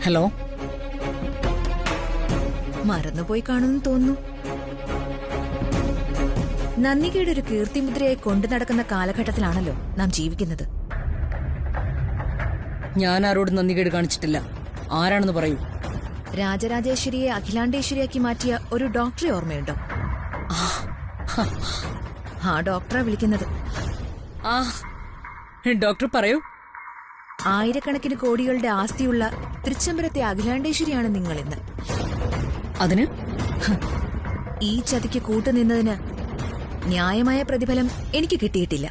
Hello. മറന്നുപോയി കാണുമെന്ന് തോന്നുന്നു. നന്ദികയുടെ ഒരു കീർത്തിമുദ്രയായി കൊണ്ടു നടക്കുന്ന കാലഘട്ടത്തിലാണല്ലോ നാം ജീവിക്കുന്നത്. ഞാൻ ആരോട് നന്ദികേട് കാണിച്ചിട്ടില്ല. ആരാണെന്ന് പറയൂ. രാജരാജേശ്വരിയെ അഖിലാണ്ടേശ്വരിയാക്കി മാറ്റിയ ഒരു ഡോക്ടറെ ഓർമ്മയുണ്ടോ? ആ ഡോക്ടറെ വിളിക്കുന്നത്. ആ ഡോക്ടർ പറയൂ. ആയിരക്കണക്കിന് കോടികളുടെ ആസ്തിയുള്ള തൃച്ചംബരത്തെ അഖിലാണ്ടേശ്വരിയാണ് നിങ്ങളിന്ന്. അതിന് ഈ ചതിക്ക് കൂട്ടുനിന്നതിന് ന്യായമായ പ്രതിഫലം എനിക്ക് കിട്ടിയിട്ടില്ല.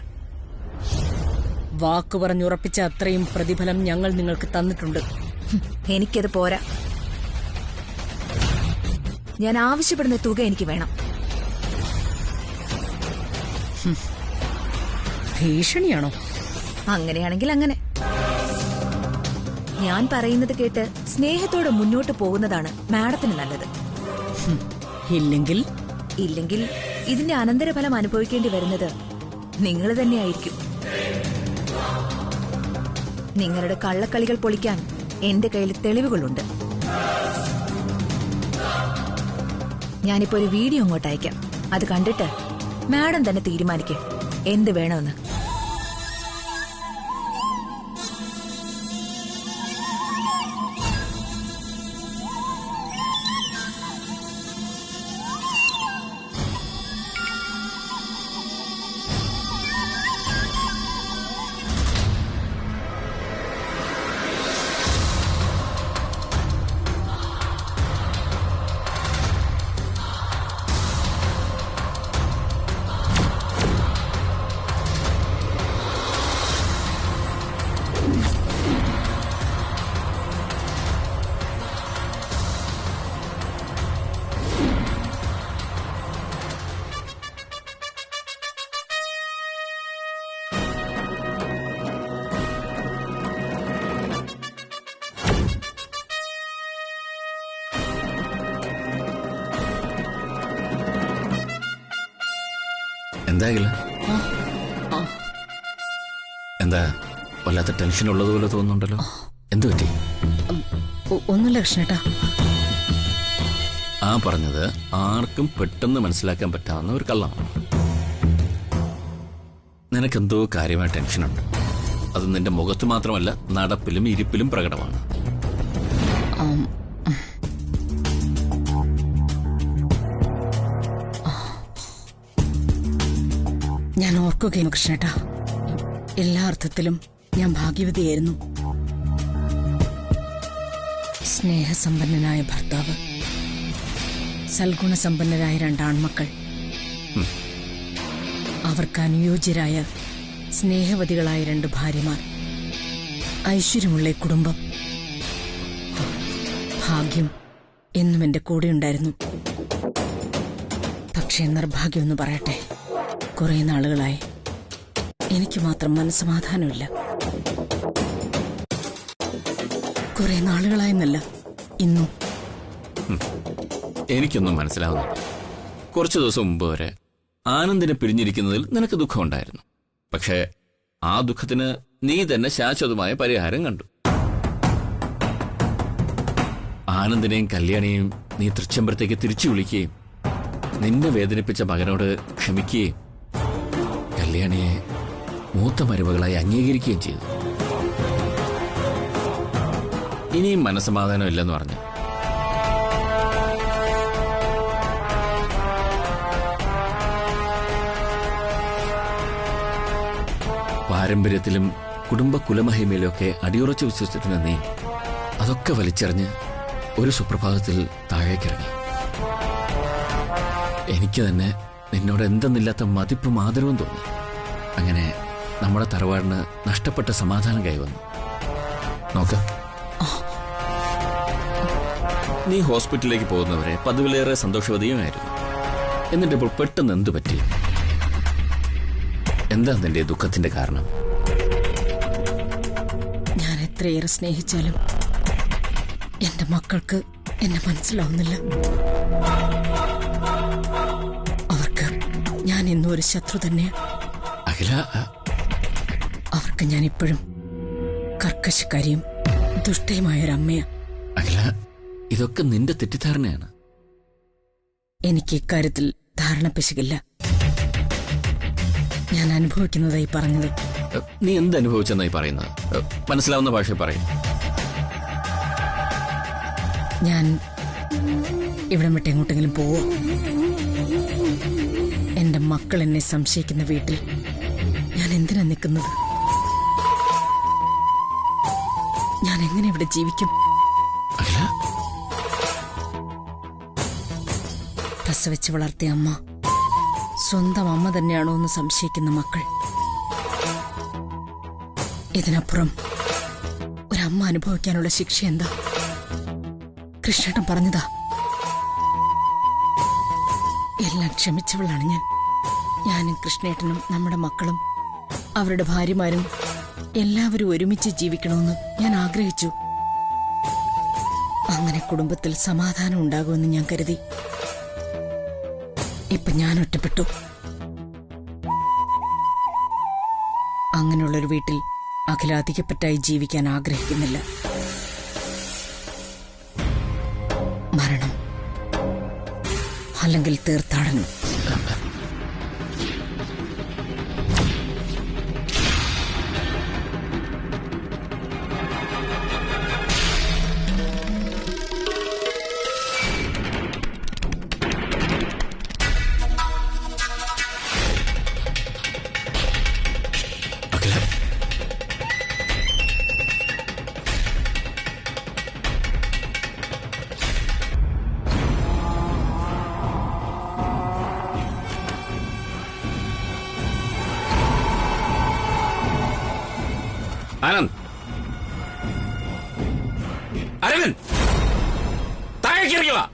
വാക്കു പറഞ്ഞുറപ്പിച്ച അത്രയും പ്രതിഫലം ഞങ്ങൾ നിങ്ങൾക്ക് തന്നിട്ടുണ്ട്. എനിക്കത് പോരാ. ഞാൻ ആവശ്യപ്പെടുന്ന തുക എനിക്ക് വേണം. ഭീഷണിയാണോ? അങ്ങനെയാണെങ്കിൽ അങ്ങനെ. ഞാൻ പറയുന്നത് കേട്ട് സ്നേഹത്തോടെ മുന്നോട്ട് പോകുന്നതാണ് മാഡത്തിന് നല്ലത്. ഇല്ലെങ്കിൽ ഇല്ലെങ്കിൽ ഇതിന്റെ അനന്തരഫലം അനുഭവിക്കേണ്ടി വരുന്നത് നിങ്ങൾ തന്നെയായിരിക്കും. നിങ്ങളുടെ കള്ളക്കളികൾ പൊളിക്കാൻ എന്റെ കയ്യിൽ തെളിവുകളുണ്ട്. ഞാനിപ്പോ ഒരു വീഡിയോ അങ്ങോട്ട് അയക്കാം. അത് കണ്ടിട്ട് മാഡം തന്നെ തീരുമാനിക്കും എന്ത് വേണമെന്ന്. എന്തായാലും എന്താ വല്ലാത്ത ടെൻഷൻ ഉള്ളതുപോലെ തോന്നുന്നുണ്ടല്ലോ. എന്തു പറ്റി? ഒന്നുമില്ല കൃഷ്ണേട്ടാ. ആ പറഞ്ഞത് ആർക്കും പെട്ടെന്ന് മനസ്സിലാക്കാൻ പറ്റാവുന്ന ഒരു കള്ളമാണ്. നിനക്കെന്തോ കാര്യമായ ടെൻഷനുണ്ട്. അത് നിന്റെ മുഖത്ത് മാത്രമല്ല, നടപ്പിലും ഇരിപ്പിലും പ്രകടമാണ്. ഞാൻ ഓർക്കുകയാണ് കൃഷ്ണേട്ടാ, എല്ലാ അർത്ഥത്തിലും ഞാൻ ഭാഗ്യവതിയായിരുന്നു. സ്നേഹസമ്പന്നനായ ഭർത്താവ്, സൽഗുണസമ്പന്നരായ 2 ആൺമക്കൾ, അവർക്ക് അനുയോജ്യരായ സ്നേഹവതികളായ 2 ഭാര്യമാർ, ഐശ്വര്യമുള്ള കുടുംബം. ഭാഗ്യം എന്നും എന്റെ കൂടെയുണ്ടായിരുന്നു. പക്ഷേ നിർഭാഗ്യമെന്ന് പറയട്ടെ, കുറെ നാളുകളായി എനിക്ക് മാത്രം മനസ്സമാധാനമില്ല. കുറെ നാളുകളായെന്നല്ല, ഇന്നും. എനിക്കൊന്നും മനസ്സിലാവുന്നില്ല. കുറച്ചു ദിവസം മുമ്പ് വരെ ആനന്ദിനെ പിരിഞ്ഞിരിക്കുന്നതിൽ നിനക്ക് ദുഃഖമുണ്ടായിരുന്നു. പക്ഷേ ആ ദുഃഖത്തിന് നീ തന്നെ ശാശ്വതമായ പരിഹാരം കണ്ടു. ആനന്ദിനെയും കല്യാണിയെയും നീ തൃച്ചംബരത്തേക്ക് തിരിച്ചു വിളിക്കുകയും നിന്നെ വേദനിപ്പിച്ച മകനോട് ക്ഷമിക്കുകയും കല്യാണിയെ മൂത്ത മരുമകളായി അംഗീകരിക്കുകയും ചെയ്തു. ഇനിയും മനസ്സമാധാനം ഇല്ലെന്ന് പറഞ്ഞു. പാരമ്പര്യത്തിലും കുടുംബ കുലമഹിമയിലൊക്കെ അടിയുറച്ചു വിശ്വസിച്ചിരുന്ന നീ അതൊക്കെ വലിച്ചെറിഞ്ഞ് ഒരു സുപ്രഭാതത്തിൽ താഴേക്കിറങ്ങി. എനിക്ക് തന്നെ നിന്നോട് എന്തെന്നില്ലാത്ത മതിപ്പും ആദരവും തോന്നി. അങ്ങനെ നമ്മുടെ തറവാടിന് നഷ്ടപ്പെട്ട സമാധാനം കൈവന്നു. നോക്ക, നീ ഹോസ്പിറ്റലിലേക്ക് പോകുന്നവരെ പതിവിലേറെ സന്തോഷവതിയുമായിരുന്നു. എന്നിട്ടിപ്പോൾ പെട്ടെന്ന് എന്തു പറ്റി? എന്താ നിന്റെ ദുഃഖത്തിന്റെ കാരണം? ഞാൻ എത്രയേറെ സ്നേഹിച്ചാലും എന്റെ മക്കൾക്ക് എന്നെ മനസ്സിലാവുന്നില്ല. അവർക്ക് ഞാൻ എന്നും ഒരു ശത്രു തന്നെയാണ്. അഖില, അവർക്ക് ഞാൻ ഇപ്പോഴും കർക്കശക്കാരിയും ദുഷ്ടയുമായൊരമ്മയാ. അഖില, ഇതൊക്കെ നിന്റെ തെറ്റിദ്ധാരണയാണ്. എനിക്ക് ഇക്കാര്യത്തിൽ ധാരണ പിശകില്ല. ഞാൻ അനുഭവിക്കുന്നതായി പറഞ്ഞത്. നീ എന്തനുഭവിച്ചെന്നായി പറയുന്നത്? മനസ്സിലാവുന്ന ഭാഷ പറയും. ഞാൻ ഇവിടം വിട്ട് എങ്ങോട്ടെങ്കിലും പോവോ? എന്റെ മക്കൾ എന്നെ സംശയിക്കുന്ന വീട്ടിൽ ഞാൻ എന്തിനാ നിൽക്കുന്നത്? ഞാൻ എങ്ങനെ ഇവിടെ ജീവിക്കും? പ്രസവിച്ച് വളർത്തിയ അമ്മ സ്വന്തം അമ്മ തന്നെയാണോ എന്ന് സംശയിക്കുന്ന മക്കൾ. ഇതിനപ്പുറം ഒരമ്മ അനുഭവിക്കാനുള്ള ശിക്ഷ എന്താ? കൃഷ്ണേട്ടൻ പറഞ്ഞതാ. എല്ലാം ക്ഷമിച്ചവളാണ് ഞാൻ. ഞാനും കൃഷ്ണേട്ടനും നമ്മുടെ മക്കളും അവരുടെ ഭാര്യമാരും എല്ലാവരും ഒരുമിച്ച് ജീവിക്കണമെന്ന് ഞാൻ ആഗ്രഹിച്ചു. അങ്ങനെ കുടുംബത്തിൽ സമാധാനം ഉണ്ടാകുമെന്ന് ഞാൻ കരുതി. ഇപ്പൊ ഞാൻ ഒറ്റപ്പെട്ടു. അങ്ങനെയുള്ളൊരു വീട്ടിൽ അഖില അധികപ്പറ്റായി ജീവിക്കാൻ ആഗ്രഹിക്കുന്നില്ല. മരണം അല്ലെങ്കിൽ തീർത്ഥാടനം. ആനന്ദ്, അരവിന്ദ്, താഴേക്ക് ഇറങ്ങിവാ.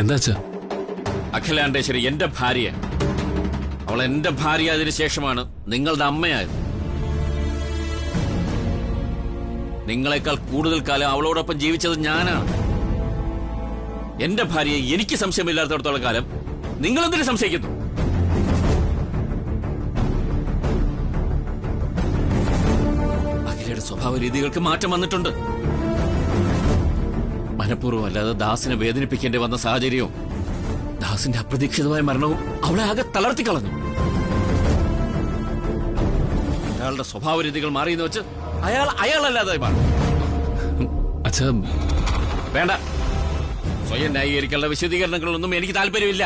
എന്താ അഖിലാണ്ടേശ്വരി എന്റെ ഭാര്യ. അവൾ എന്റെ ഭാര്യ ആയതിനു ശേഷമാണ് നിങ്ങളുടെ അമ്മയായത്. നിങ്ങളെക്കാൾ കൂടുതൽ കാലം അവളോടൊപ്പം ജീവിച്ചത് ഞാനാണ്. എന്റെ ഭാര്യയെ എനിക്ക് സംശയമില്ലാത്തടത്തോളം കാലം നിങ്ങളെന്തിനു സംശയിക്കുന്നു? അഖിലയുടെ സ്വഭാവ രീതികൾക്ക് മാറ്റം വന്നിട്ടുണ്ട്. മനഃപൂർവ്വം അല്ലാതെ ദാസിനെ വേദനിപ്പിക്കേണ്ടി വന്ന സാഹചര്യവും ദാസിന്റെ അപ്രതീക്ഷിതമായ മരണവും അവളെ ആകെ തളർത്തിക്കളഞ്ഞു. അയാളുടെ സ്വഭാവ രീതികൾ മാറിയെന്ന് വെച്ച് അയാളല്ലാതെ മാറി. വേണ്ട, സ്വയം ന്യായീകരിക്കാനുള്ള വിശദീകരണങ്ങളൊന്നും എനിക്ക് താല്പര്യമില്ല.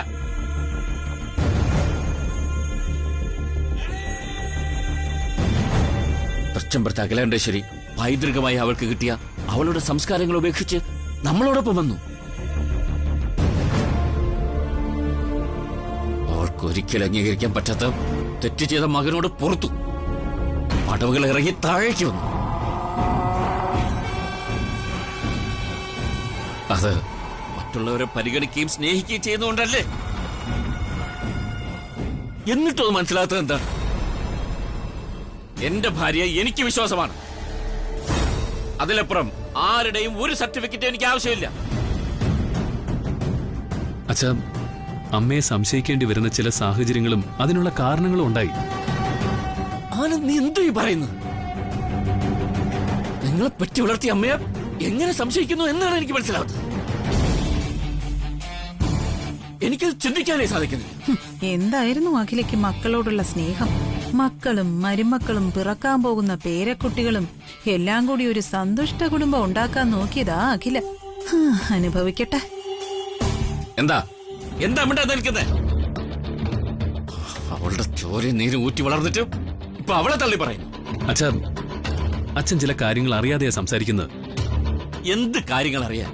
തൃച്ചംബരത്ത് അഖിലാണ്ടേശ്വരി പൈതൃകമായി അവൾക്ക് കിട്ടിയ അവളുടെ സംസ്കാരങ്ങൾ ഉപേക്ഷിച്ച് നമ്മളോടൊപ്പം വന്നു. അവൾക്ക് ഒരിക്കലും അംഗീകരിക്കാൻ പറ്റാത്ത തെറ്റ് ചെയ്ത മകനോട് പുറത്തു പടവുകൾ ഇറങ്ങി താഴേക്ക് വന്നു. അത് മറ്റുള്ളവരെ പരിഗണിക്കുകയും സ്നേഹിക്കുകയും ചെയ്യുന്നതുകൊണ്ടല്ലേ? എന്നിട്ടും അത് മനസ്സിലാത്തത് എന്താണ്? എന്റെ ഭാര്യ എനിക്ക് വിശ്വാസമാണ്. അതിലപ്പുറം ആരുടെയും ഒരു സർട്ടിഫിക്കറ്റ് എനിക്ക് ആവശ്യമില്ല. അച്ഛാ, അമ്മയെ സംശയിക്കേണ്ടി വരുന്ന ചില സാഹചര്യങ്ങളും അതിനുള്ള കാരണങ്ങളും ഉണ്ടായി. ആനന്ദ്, നീ എന്തോ ഈ പറയുന്നത്? നിങ്ങളെ പറ്റി വളർത്തിയ അമ്മയെ എങ്ങനെ സംശയിക്കുന്നു എന്നാണ് എനിക്ക് മനസ്സിലാവുന്നത്. എനിക്കത് ചിന്തിക്കാനേ സാധിക്കുന്നില്ല. എന്തായിരുന്നു അഖിലയ്ക്ക് മക്കളോടുള്ള സ്നേഹം? മക്കളും മരുമക്കളും പിറക്കാൻ പോകുന്ന പേരക്കുട്ടികളും എല്ലാം കൂടി ഒരു സന്തുഷ്ട കുടുംബം ഉണ്ടാക്കാൻ നോക്കിയതാ അഖില. അനുഭവിക്കട്ടെ. എന്താ മിണ്ടാ നിൽക്കുന്നേ? അവളുടെ ചോരയും നീരും ഊറ്റി വളർന്നിട്ട് ഇപ്പൊ അവളെ തള്ളി പറയുന്നു. അച്ഛാ, അച്ഛൻ ചില കാര്യങ്ങൾ അറിയാതെയാ സംസാരിക്കുന്നത്. എന്ത് കാര്യങ്ങൾ അറിയാൻ?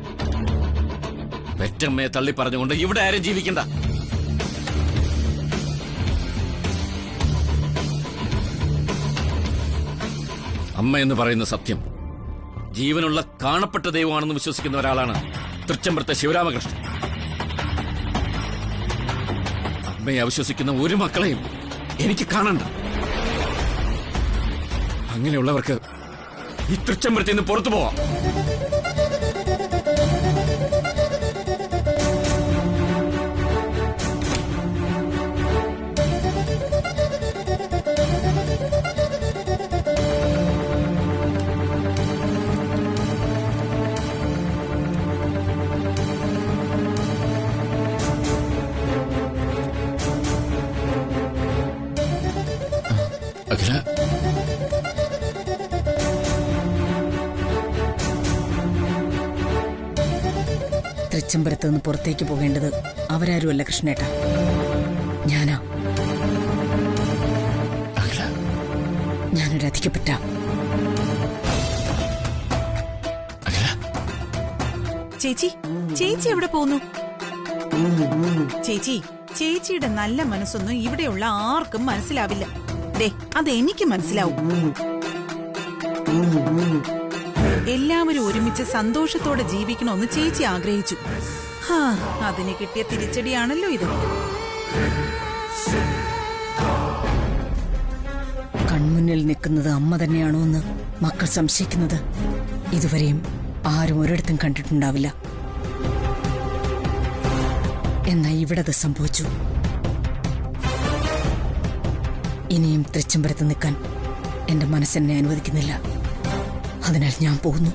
പെറ്റമ്മയെ തള്ളി പറഞ്ഞുകൊണ്ട് ഇവിടെ ആരും ജീവിക്കണ്ട. അമ്മ എന്ന് പറയുന്ന സത്യം ജീവനുള്ള കാണപ്പെട്ട ദൈവമാണെന്ന് വിശ്വസിക്കുന്ന ഒരാളാണ് തൃച്ചംബരത്തെ ശിവരാമകൃഷ്ണൻ. അമ്മയെ അവിശ്വസിക്കുന്ന ഒരു മക്കളെയും എനിക്ക് കാണണ്ട. അങ്ങനെയുള്ളവർക്ക് ഈ തൃച്ചംബരത്തിൽ നിന്ന് പുറത്തു പോവാം. അഖില, തൃച്ചംബരത്ത് നിന്ന് പുറത്തേക്ക് പോകേണ്ടത് അവരാരുമല്ല കൃഷ്ണേട്ട, ഞാനാ. അഖില, ഞാനൊരു അധികപ്പറ്റ. അഖില, ചേച്ചി, ചേച്ചി എവിടെ പോന്നു? ചേച്ചി, ചേച്ചിയുടെ നല്ല മനസ്സൊന്നും ഇവിടെയുള്ള ആർക്കും മനസ്സിലാവില്ല. ദേ, അതെനിക്ക് മനസ്സിലാവും. എല്ലാവരും ഒരുമിച്ച് സന്തോഷത്തോടെ ജീവിക്കണമെന്ന് ചേച്ചി ആഗ്രഹിച്ചു. അതിന് കിട്ടിയ തിരിച്ചടിയാണല്ലോ ഇത്. കൺമുന്നിൽ നിൽക്കുന്നത് അമ്മ തന്നെയാണോ എന്ന് മക്കൾ സംശയിക്കുന്നത് ഇതുവരെയും ആരും ഒരിടത്തും കണ്ടിട്ടുണ്ടാവില്ല. എന്നാൽ ഇവിടെ അത് സംഭവിച്ചു. ഇനിയും തൃച്ചംബരത്ത് നിൽക്കാൻ എന്റെ മനസ്സെന്നെ അനുവദിക്കുന്നില്ല. അതിനാൽ ഞാൻ പോകുന്നു.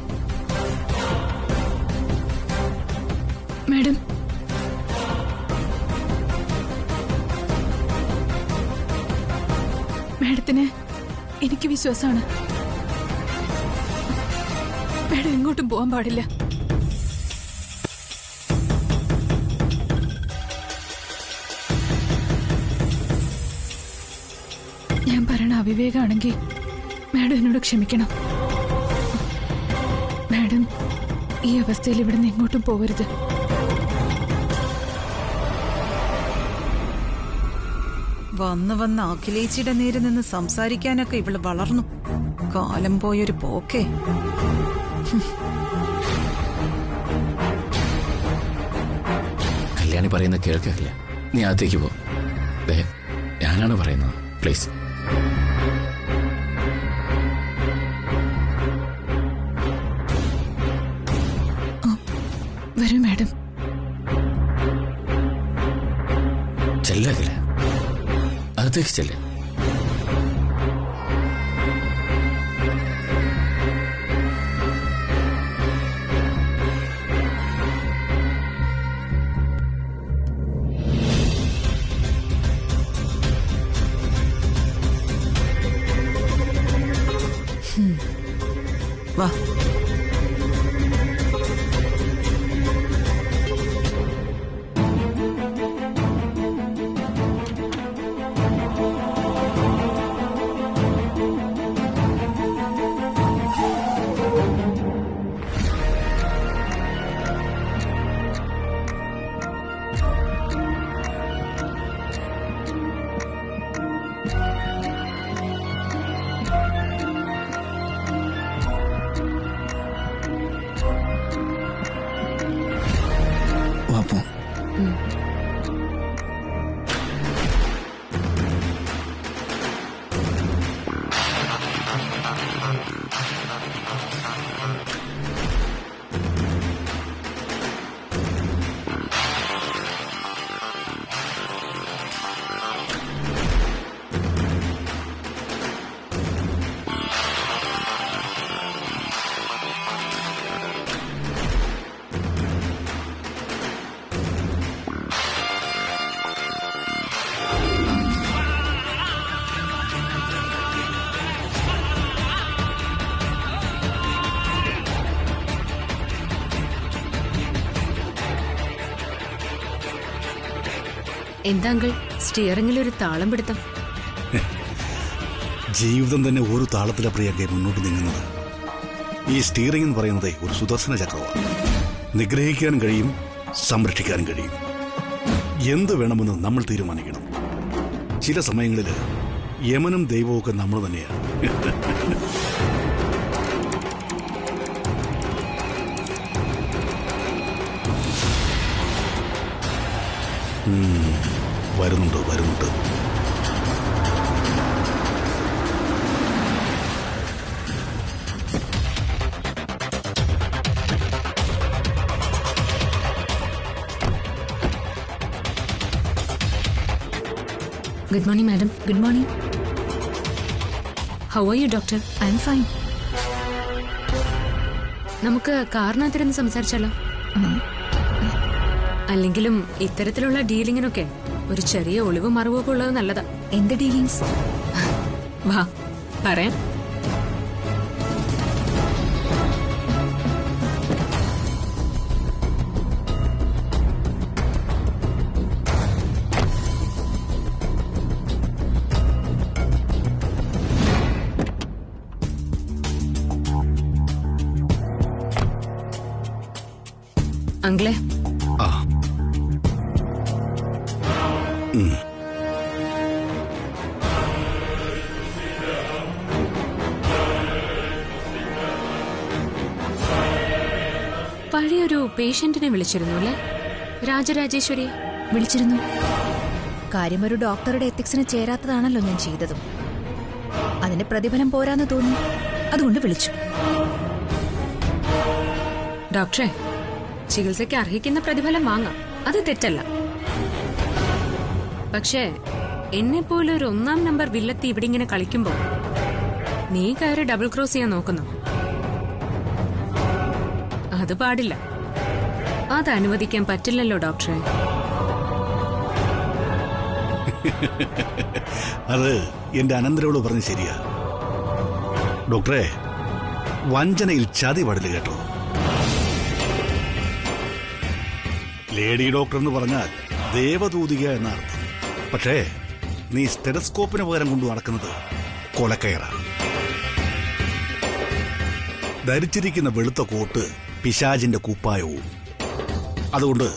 മാഡം, മാഡത്തിന് എനിക്ക് വിശ്വാസമാണ്. മാഡം എങ്ങോട്ടും പോകാൻ പാടില്ല. ഞാൻ പറയണ അവിവേകാണെങ്കിൽ മാഡം എന്നോട് ക്ഷമിക്കണം. മാഡം ഈ അവസ്ഥയിൽ ഇവിടെ നിന്ന് എങ്ങോട്ടും പോകരുത്. വന്ന് അഖിലേച്ചിയുടെ നേരെ നിന്ന് സംസാരിക്കാനൊക്കെ ഇവള് വളർന്നു. കാലം പോയൊരു പോക്കേ. കല്യാണി പറയുന്ന കേൾക്കില്ല. നീ അകത്തേക്ക് പോ. ഞാനാണ് പറയുന്നത്. പ്ലീസ്. വരൂ മാഡം. ചെല്ലകില്ല, അകത്തേക്ക് ചെല്ല. വാ. എന്താങ്കിൾ സ്റ്റിയറിംഗിൽ ഒരു താളം പിടുത്തം? ജീവിതം തന്നെ ഒരു താളത്തിലെ പ്രിയങ്കെ മുന്നോട്ട് നീങ്ങുന്നത്. ഈ സ്റ്റിയറിംഗ് എന്ന് പറയുന്നത് ഒരു സുദർശന ചക്രമാണ്. നിഗ്രഹിക്കാനും കഴിയും, സംരക്ഷിക്കാനും കഴിയും. എന്ത് വേണമെന്ന് നമ്മൾ തീരുമാനിക്കണം. ചില സമയങ്ങളിൽ യമനും ദൈവവും ഒക്കെ നമ്മൾ തന്നെയാണ്. വരുന്നുണ്ട് വരുന്നുണ്ട്. Good morning, madam. Good morning. How are you, doctor? I am fine. നമുക്ക് കാറിനകത്തിരുന്ന് സംസാരിച്ചാലോ? അല്ലെങ്കിലും ഇത്തരത്തിലുള്ള ഡീലിങ്ങിനൊക്കെ ഒരു ചെറിയ ഒളിവ് മറവൊക്കെ ഉള്ളത് നല്ലതാ. എന്ത് ഡീലിങ്സ്? വാ പറയാം. അങ്കിളെ, ആ പഴയൊരു പേഷ്യന്റിനെ വിളിച്ചിരുന്നു അല്ലേ? രാജരാജേശ്വരി വിളിച്ചിരുന്നു. കാര്യം ഒരു ഡോക്ടറുടെ എത്തിക്സിന് ചേരാത്തതാണല്ലോ ഞാൻ ചെയ്തതും. അതിന്റെ പ്രതിഫലം പോരാന്ന് തോന്നി, അതുകൊണ്ട് വിളിച്ചു. ഡോക്ടറെ, ചികിത്സയ്ക്ക് അർഹിക്കുന്ന പ്രതിഫലം വാങ്ങാം, അത് തെറ്റല്ല. പക്ഷേ എന്നെ പോലെ ഒരു 1-ാം നമ്പർ വില്ലത്തി ഇവിടെ ഇങ്ങനെ കളിക്കുമ്പോ നീ കയറി ഡബിൾ ക്രോസ് ചെയ്യാൻ നോക്കുന്നു. അത് പാടില്ല. അത് അനുവദിക്കാൻ പറ്റില്ലല്ലോ ഡോക്ടറെ. അത് എന്റെ അനന്തരവള് പറഞ്ഞ് ശരിയാ. ഡോക്ടറെ, വഞ്ചനയിൽ ചതി പാടില്ല കേട്ടോ. ലേഡി ഡോക്ടർ എന്ന് പറഞ്ഞാൽ ദേവദൂതിക എന്ന അർത്ഥം. പക്ഷേ നീ സ്റ്റെതസ്കോപ്പിന് പകരം കൊണ്ടു നടക്കുന്നത് കൊലക്കയറ. ധരിച്ചിരിക്കുന്ന വെളുത്ത കോട്ട് പിശാചിന്റെ കുപ്പായവും. അതുകൊണ്ട്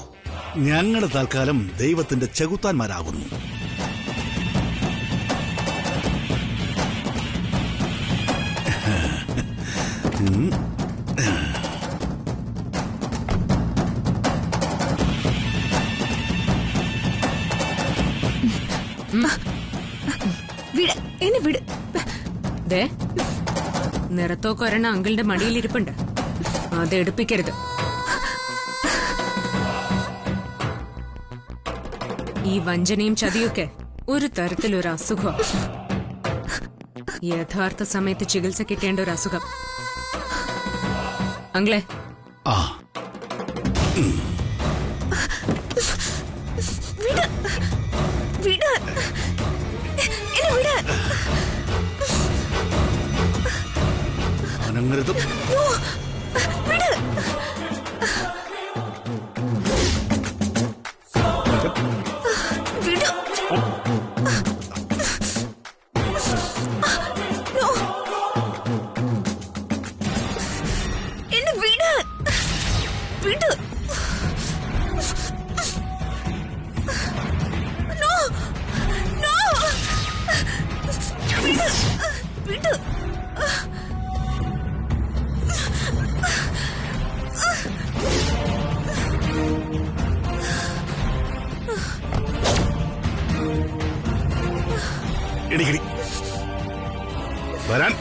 ഞങ്ങളുടെ തൽക്കാലം ദൈവത്തിന്റെ ചെകുത്താന്മാരാകുന്നു. എന്നെ വിട്. ദേ, നിറത്തോക്കൊരെണ്ണ അങ്കിളിന്റെ മടിയിലിരിപ്പുണ്ട്, അത് എടുപ്പിക്കരുത്. ഈ വഞ്ചനയും ചതിയൊക്കെ ഒരു തരത്തിലൊരു അസുഖം. യഥാർത്ഥ സമയത്ത് ചികിത്സ കിട്ടേണ്ട ഒരു അസുഖം. അങ്കിളെ, ആ അനങ്ങരുത്. എടിക്കടി വരാൻ.